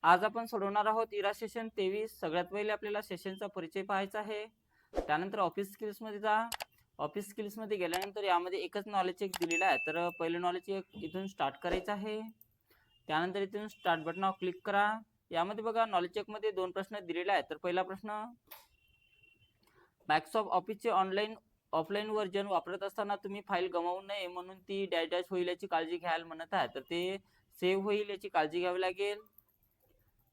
आज आपण सोडवणार आहोत इरा सेशन 23। सगळ्यात पहिले आपल्याला सेशनचा परिचय पाहायचा आहे। त्यानंतर ऑफिस स्किल्स मध्ये जा। ऑफिस स्किल्स मध्ये गेल्यानंतर यामध्ये एकच नॉलेज चेक दिलेला आहे, तर पहिलं नॉलेज चेक इथून स्टार्ट करायचं आहे। त्यानंतर इथून स्टार्ट बटनावर क्लिक करा। यामध्ये बघा नॉलेज चेक मध्ये दोन प्रश्न दिलेले आहेत। तर पहिला प्रश्न, मायक्रोसॉफ्ट ऑफिसचे ऑनलाईन ऑफलाईन व्हर्जन वापरत असताना तुम्ही फाईल गमावू नये म्हणून ती डॅश डॅश होईल याची काळजी घ्यायला म्हणत आहे, तर ते सेव्ह होईल याची काळजी घ्यावी लागेल।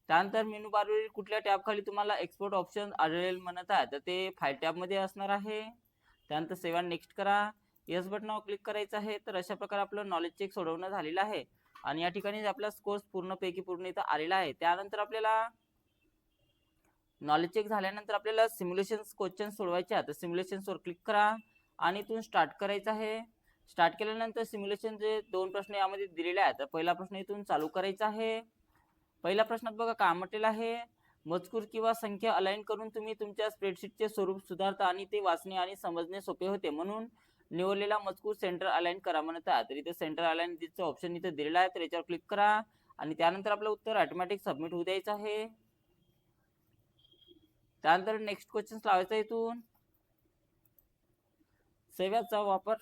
त्यानंतर मेनू बारवरील कुठल्या टॅब खाली तुम्हाला एक्सपोर्ट ऑप्शन आढळेल म्हणत आहे, तर ते फाईल टॅब मध्ये असणार आहे। त्यानंतर सेव्ह अँड नेक्स्ट करा। येस बटनावर क्लिक करायचं आहे। तर अशा प्रकारे आपलं नॉलेज चेक सोडवणं झालेलं आहे आणि या ठिकाणी आपला स्कोर पूर्णपैकी पूर्ण इथं आलेला आहे। त्यानंतर आपल्याला नॉलेज चेक झाल्यानंतर आपल्याला सिम्युलेशन क्वेश्चन सोडवायचे आहेत। तर सिम्युलेशन्स वर क्लिक करा आणि इथून स्टार्ट करायचं आहे। स्टार्ट केल्यानंतर सिम्युलेशनचे दोन प्रश्न यामध्ये दिलेले आहेत। तर पहिला प्रश्न इथून चालू करायचा आहे। पहिल्या प्रश्नात बघा काय म्हटलेलं आहे, मजकूर किंवा संख्या अलाइन करून तुम्ही तुमच्या स्प्रेडशीटचे स्वरूप सुधारता आणि ते वाचणे आणि समजणे सोपे होते, म्हणून निवडलेला मजकूर सेंटर अलाइन करा म्हणत आहे। तर इथे सेंटर अलाइन दिसचं ऑप्शन इथे दिलेला आहे, तर याच्यावर क्लिक करा आणि त्यानंतर आपलं उत्तर ऑटोमॅटिक सबमिट होऊ द्यायचं आहे। त्यानंतर नेक्स्ट क्वेश्चन लावायचा इथून, सेव्याचा वापर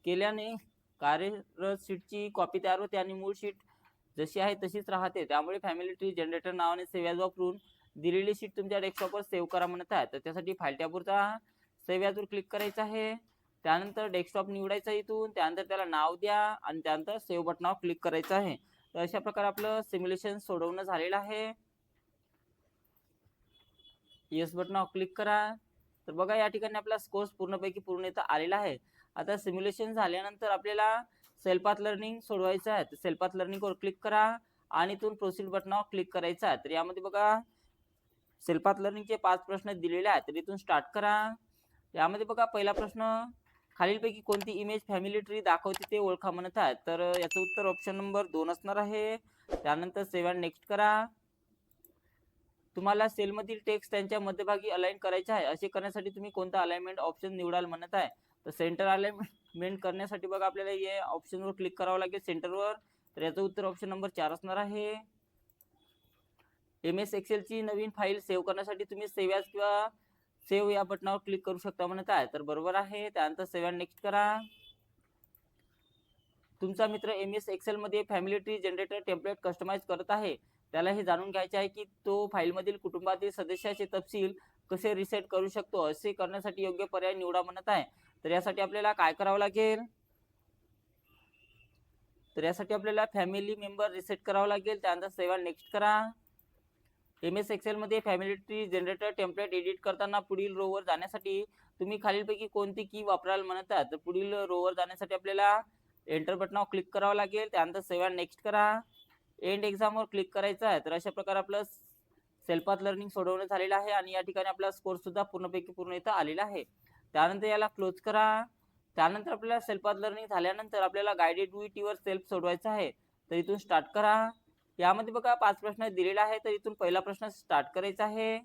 केल्याने कार्यरत शीटची कॉपी तयार होते आणि मूळ शीट जशी आहे तशीच राहते, त्यामुळे फॅमिली ट्री जनरेटर नावाने सेव्ह वापरून दिलेली शीट तुमच्या डेस्कटॉपवर सेव्ह करा म्हणत आहे। तर त्यासाठी फाईल टॅबवरचा सेव्ह वर क्लिक करायचं आहे। त्यानंतर डेस्कटॉप निवडायचा इथून, त्यानंतर त्याला नाव द्या आणि त्यानंतर सेव्ह बटनावर क्लिक करायचं आहे। तर अशा प्रकारे आपलं सिम्युलेशन सोडवणं झालेलं आहे। येस बटनावर क्लिक करा। तर बघा या ठिकाणी आपला स्कोर पूर्णपैकी पूर्ण इथं आलेला आहे। आता सिम्युलेशन झाल्यानंतर आपल्याला सेल्फ लर्निंग सोडवायचं आहे। तर सेल्फ लर्निंग वर क्लिक करा आणि इथून प्रोसीड बटनावर क्लिक करायचं आहे। तर यामध्ये बघा सेल्फ लर्निंगचे 5 प्रश्न दिलेले आहेत। तर इथून स्टार्ट करा। यामध्ये बघा पहिला प्रश्न, खालीलपैकी कोणती इमेज फॅमिली ट्री दाखवते ते ओळखा म्हणत आहे। तर याचं उत्तर ऑप्शन नंबर 2 असणार आहे। त्यानंतर सेव्ह अँड नेक्स्ट करा। तुम्हाला सेलमधील टेक्स्ट त्यांच्या मध्यभागी अलाइन करायचे आहे, असे करण्यासाठी तुम्ही कोणता अलाइनमेंट ऑप्शन निवडाल म्हणत आहे। तर सेंटर अलाइनमेंट करण्यासाठी बघा आपल्याला या ऑप्शनवर क्लिक करावं लागेल सेंटरवर। तर याचं उत्तर ऑप्शन नंबर 4 असणार आहे। MS एक्सेलची नवीन फाईल सेव्ह करण्यासाठी तुम्ही सेव्ह ॲज किंवा सेव्ह या बटनावर क्लिक करू शकता म्हणत आहे, तर बरोबर आहे। त्यानंतर सेव्ह अँड नेक्स्ट करा। तुमचा मित्र MS एक्सेल मध्ये family tree generator template customise करत आहे, त्याला हे जाणून घ्यायचे आहे की तो फाईलमधील कुटुंबातील सदस्याचे तपशील कसे रिसेट करू शकतो। असे करण्यासाठी योग्य पर्याय निवडा म्हणत आहे। तर यासाठी आपल्याला काय करावं लागेल, तर यासाठी आपल्याला फॅमिली मेंबर रिसेट करावं लागेल। त्यानंतर सेव्ह नेक्स्ट करा। MS एक्सेल मध्ये family tree generator template edit करताना पुढील रोवर जाण्यासाठी तुम्ही खालीलपैकी कोणती की वापराल म्हणत आहे। तर पुढील रोवर जाण्यासाठी आपल्याला एंटर बटनावर क्लिक करावं लागेल। त्यानंतर सेव्ह नेक्स्ट करा। एंड एक्झाम वर क्लिक करायचं आहे। तर अशा प्रकारे आपलं सेल्फ लर्निंग सोडवणं झालेलं आहे आणि या ठिकाणी आपला स्कोर सुद्धा पूर्णपैकी पूर्ण इथं आलेला आहे। त्यानंतर याला क्लोज करा। त्यानंतर आपल्याला सेल्फ लर्निंग झाल्यानंतर आपल्याला गाइडेड UET वर सेल्फ सोडवायचं आहे। तर इथून स्टार्ट करा। यामध्ये बघा 5 प्रश्न दिलेले आहे, तर इथून पहिला प्रश्न स्टार्ट करायचा आहे।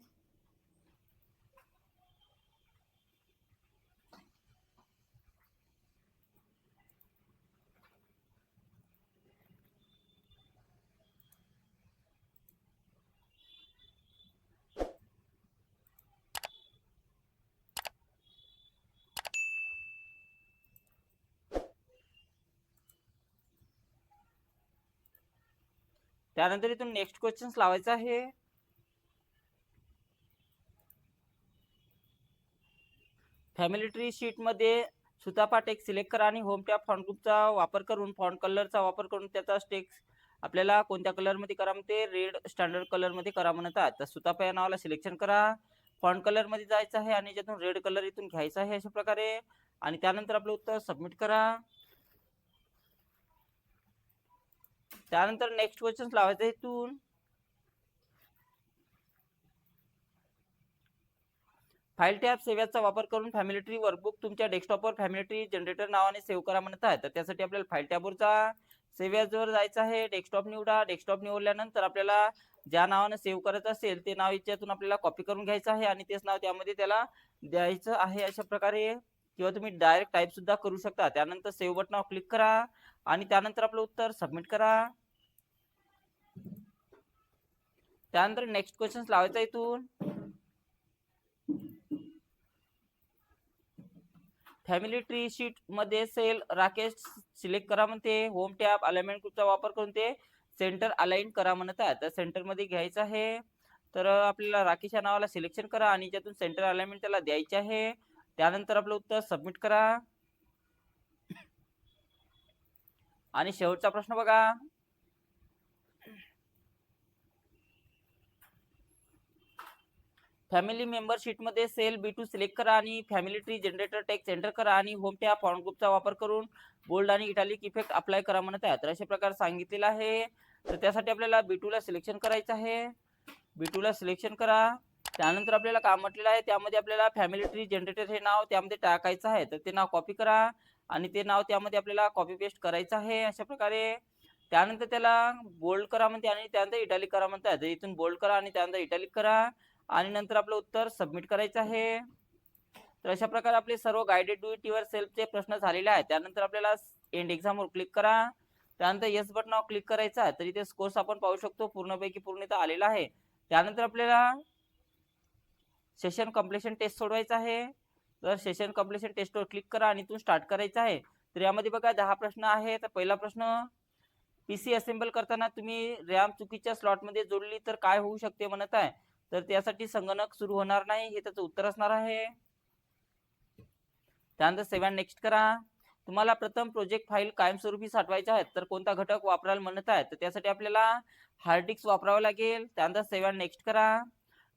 त्यानंतर इथून नेक्स्ट क्वेश्चन लावायचा आहे। फॅमिली ट्री शीट मध्ये सुतापा टेक्स्ट सिलेक्ट करा आणि होम टॅब फॉन्ट ग्रुपचा वापर करून फॉन्ट कलरचा वापर करून त्याचा टेक्स्ट आपल्याला कोणत्या कलर मध्ये करा म्हणते, रेड स्टँडर्ड कलर मध्ये करा म्हणतात। तर सुतापा या नावाला सिलेक्शन करा, फॉन्ट कलर मध्ये जायचं आहे आणि ज्यातून रेड कलर इथून घ्यायचा आहे अशा प्रकारे, आणि त्यानंतर आपलं उत्तर सबमिट करा। त्यानंतर नेक्स्ट क्वेश्चन लावायचं इथून, फाईल टॅब सेव्हचा वापर करून फॅमिली ट्री वर्कबुक तुमच्या डेस्कटॉपवर फॅमिली ट्री जनरेटर नावाने सेव्ह करा म्हणत आहे। तर त्यासाठी आपल्याला फाईल टॅबवरचा सेव्हवर जायचं आहे। डेस्कटॉप निवडा। डेस्कटॉप निवडल्यानंतर आपल्याला ज्या नावाने सेव्ह करायचं असेल ते नाव याच्यातून आपल्याला कॉपी करून घ्यायचं आहे आणि तेच नाव त्यामध्ये त्याला द्यायचं आहे अशा प्रकारे, किंवा तुम्ही डायरेक्ट टाईप सुद्धा करू शकता। त्यानंतर सेव्ह बटनावर क्लिक करा आणि त्यानंतर आपलं उत्तर सबमिट करा। त्यानंतर नेक्स्ट क्वेश्चन लावायचा इथून. फॅमिली ट्री शीट मध्ये सेल राकेश सिलेक्ट करा म्हणते. होम टॅब अलाइनमेंट ग्रुपचा वापर करून ते सेंटर अलाइन करा म्हणत आहे. तर सेंटर मध्ये घ्यायचं आहे. तर आपल्याला राकेश या नावाला सिलेक्शन करा आणि ज्यातून सेंटर अलाइनमेंट त्याला द्यायचे आहे. त्यानंतर आपलं उत्तर सबमिट करा. आणि शेवटचा प्रश्न बघा. फॅमिली मेंबर शीट मध्ये सेल B2 सिलेक्ट करा आणि family tree generator text enter करा आणि होम टॅब फॉन्ट ग्रुपचा वापर करून बोल्ड आणि इटालिक इफेक्ट अप्लाय करा म्हणत आहे. तर अशा प्रकारे सांगितलेलं आहे. तर त्यासाठी आपल्याला B2 ला सिलेक्शन करायचं आहे. B2 ला सिलेक्शन करा. त्यानंतर आपल्याला काम म्हटलेलं आहे त्यामध्ये आपल्याला फॅमिली ट्री जनरेटर हे नाव त्यामध्ये टाकायचं आहे. तर ते नाव कॉपी करा आणि ते नाव त्यामध्ये आपल्याला कॉपी पेस्ट करायचं आहे अशा प्रकारे. त्यानंतर त्याला बोल्ड करा म्हणते आणि त्यानंतर इटालिक करा म्हणतात. तर इथून बोल्ड करा आणि त्यानंतर इटालिक करा आणि नंतर आपलं उत्तर सबमिट करायचं आहे. तर अशा प्रकारे आपले सर्व गाइडेड डू इट युअर सेल्फचे प्रश्न झालेले आहेत. त्यानंतर आपल्याला एंड एक्झामवर क्लिक करा. त्यानंतर येस बटनावर क्लिक करायचं आहे. तर इथे स्कोर्स आपण पाहू शकतो पूर्णपैकी पूर्ण इथं आलेला आहे. त्यानंतर आपल्याला सेशन कम्प्लिशन टेस्ट सोडवायचं आहे. तर सेशन कम्प्लिशन टेस्टवर क्लिक करा आणि इथून स्टार्ट करायचं आहे. तर यामध्ये बघा 10 प्रश्न आहे. तर पहिला प्रश्न, पीसी असेंबल करताना तुम्ही रॅम चुकीच्या स्लॉटमध्ये जोडली तर काय होऊ शकते म्हणत आहे. तर त्यासाठी संगणक सुरू होणार नाही हे त्याचं उत्तर असणार आहे. त्यानंतर सेव्ह अँड नेक्स्ट करा. तुम्हाला प्रथम प्रोजेक्ट फाईल कायमस्वरूपी साठवायच्या आहेत तर कोणता घटक वापरायला म्हणत आहे. तर त्यासाठी आपल्याला हार्ड डिस्क वापरावं लागेल. त्यानंतर सेव्ह अँड नेक्स्ट करा.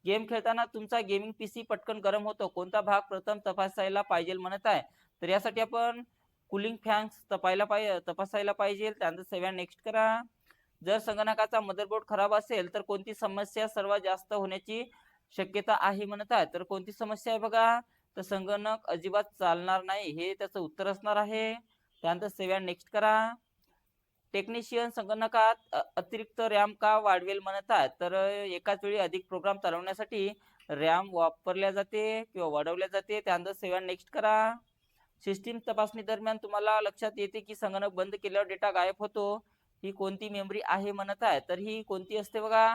गेम खेळताना तुमचा गेमिंग पीसी पटकन गरम होतो कोणता भाग प्रथम तपासायला पाहिजे म्हणत आहे. तर यासाठी आपण कूलिंग फॅन्स तपासायला पाहिजे. त्यानंतर सेव्ह अँड नेक्स्ट करा. जर संगणकाचा मदरबोर्ड खराब असेल तर कोणती समस्या सर्वात जास्त होण्याची शक्यता आहे म्हणत आहे. तर कोणती समस्या आहे बघा. तर संगणक अजिबात चालणार नाही हे त्याचं उत्तर असणार आहे. त्यानंतर सेव्ह अँड नेक्स्ट करा. टेक्निशियन संगणकात अतिरिक्त रॅम का वाढवेल म्हणत आहे. तर एकाच वेळी अधिक प्रोग्राम चालवण्यासाठी रॅम वापरल्या जाते किंवा वाढवल्या जाते. त्यानंतर सेव्ह अँड नेक्स्ट करा. सिस्टीम तपासणी दरम्यान तुम्हाला लक्षात येते की संगणक बंद केल्यावर डेटा गायब होतो. ही कोणती मेमरी आहे म्हणत आहे. तर ही कोणती असते बघा.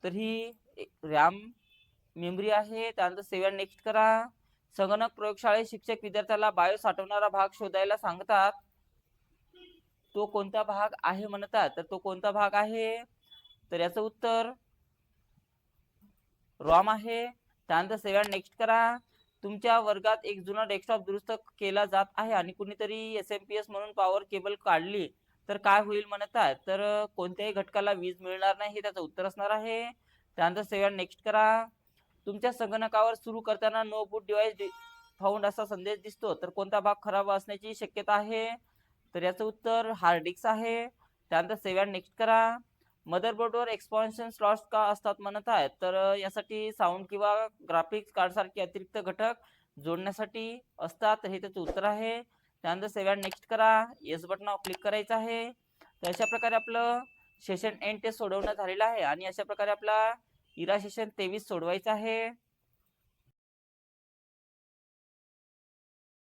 तर ही रॅम मेमरी आहे. त्यानंतर सेव्ह अँड नेक्स्ट करा. संगणक प्रयोगशाळेत शिक्षक विद्यार्थ्याला बायो साठवणारा भाग शोधायला सांगतात. तो कोणता भाग आहे म्हणतात. तर तो कोणता भाग आहे. तर याचं उत्तर रॉम आहे. त्यानंतर सेव्ह अँड नेक्स्ट करा. तुमच्या वर्गात एक जुना डेस्कटॉप दुरुस्त केला जात आहे आणि कुणीतरी SMP म्हणून पॉवर केबल काढली तर काय होईल म्हणत आहे. तर कोणत्याही घटकाला वीज मिळणार नाही हे त्याचं उत्तर असणार आहे. त्यानंतर सेव्ह अँड नेक्स्ट करा. तुमच्या संगणकावर सुरू करताना नो बूट डिव्हाइस फाउंड असा संदेश दिसतो तर कोणता भाग खराब असण्याची शक्यता आहे. तर याचं उत्तर हार्ड डिस्क आहे. त्यानंतर सेव्ह अँड नेक्स्ट करा. मदरबोर्डवर एक्सपान्शन स्लॉट्स का असतात म्हणत आहेत. तर यासाठी साऊंड किंवा ग्राफिक्स कार्ड सारखे अतिरिक्त घटक जोडण्यासाठी असतात. तर हे त्याचं उत्तर आहे. त्यानंतर सेव्ह अँड नेक्स्ट करा. येस बटनावर क्लिक करायचं आहे. तर अशा प्रकारे आपलं सेशन एंड टेस्ट सोडवणं झालेलं आहे आणि अशा प्रकारे आपला इरा सेशन 23 सोडवायचं आहे.